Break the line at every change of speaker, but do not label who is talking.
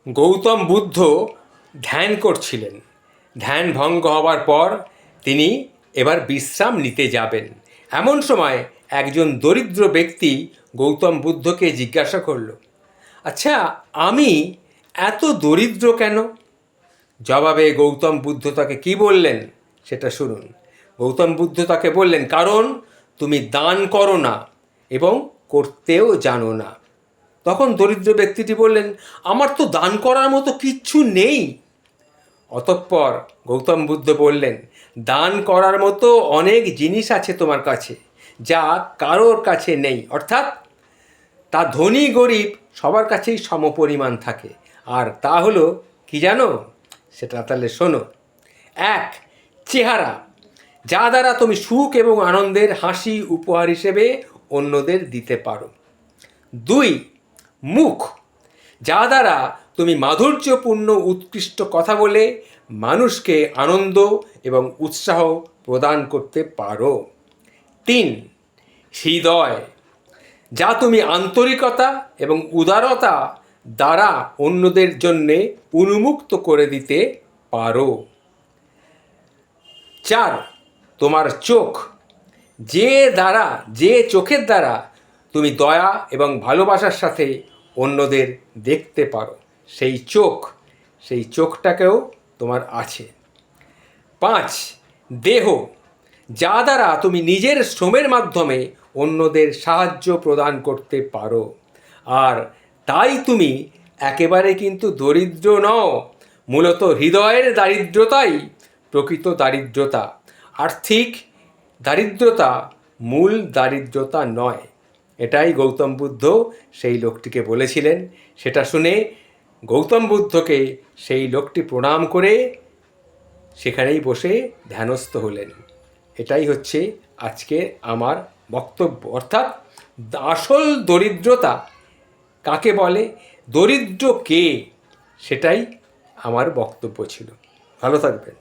গৌতম বুদ্ধ ধ্যান করছিলেন। ধ্যান ভঙ্গ হওয়ার পর তিনি এবার বিশ্রাম নিতে যাবেন। এমন সময় একজন দরিদ্র ব্যক্তি গৌতম বুদ্ধকে জিজ্ঞাসা করল, আচ্ছা, আমি এত দরিদ্র কেন? জবাবে গৌতম বুদ্ধ তাকে কী বললেন সেটা শুনুন। গৌতম বুদ্ধ তাকে বললেন, কারণ তুমি দান করো না এবং করতেও জানো না। তখন দরিদ্র ব্যক্তিটি বললেন, আমার তো দান করার মতো কিচ্ছু নেই। অতঃপর গৌতম বুদ্ধ বললেন, দান করার মতো অনেক জিনিস আছে তোমার কাছে, যা কারোর কাছে নেই। অর্থাৎ তা ধনী গরিব সবার কাছেই সমপরিমাণ থাকে। আর তা হলো কি জানো? সেটা তাহলে শোনো। এক, চেহারা, যা দ্বারা তুমি সুখ এবং আনন্দের হাসি উপহার হিসেবে অন্যদের দিতে পারো। দুই, মুখ, যা দ্বারা তুমি মাধুর্যপূর্ণ উৎকৃষ্ট কথা বলে মানুষকে আনন্দ এবং উৎসাহ প্রদান করতে পারো। তিন, হৃদয়, যা তুমি আন্তরিকতা এবং উদারতা দ্বারা অন্যদের জন্যে উন্মুক্ত করে দিতে পারো। চার, তোমার চোখ, যে চোখের দ্বারা তুমি দয়া এবং ভালোবাসার সাথে অন্যদের দেখতে পারো, সেই চোখটাকেও তোমার আছে। পাঁচ, দেহ, যা দ্বারা তুমি নিজের শ্রমের মাধ্যমে অন্যদের সাহায্য প্রদান করতে পারো। আর তাই তুমি একেবারে কিন্তু দরিদ্র নও। মূলত হৃদয়ের দারিদ্রতাই প্রকৃত দারিদ্রতা। আর্থিক দারিদ্রতা মূল দারিদ্রতা নয়। এটাই গৌতম বুদ্ধ সেই লোকটিকে বলেছিলেন। সেটা শুনে গৌতম বুদ্ধকে সেই লোকটি প্রণাম করে সেখানেই বসে ধ্যানস্থ হলেন। এটাই হচ্ছে আজকে আমার বক্তব্য। অর্থাৎ আসল দরিদ্রতা কাকে বলে, দরিদ্র কে, সেটাই আমার বক্তব্য ছিল। ভালো থাকবেন।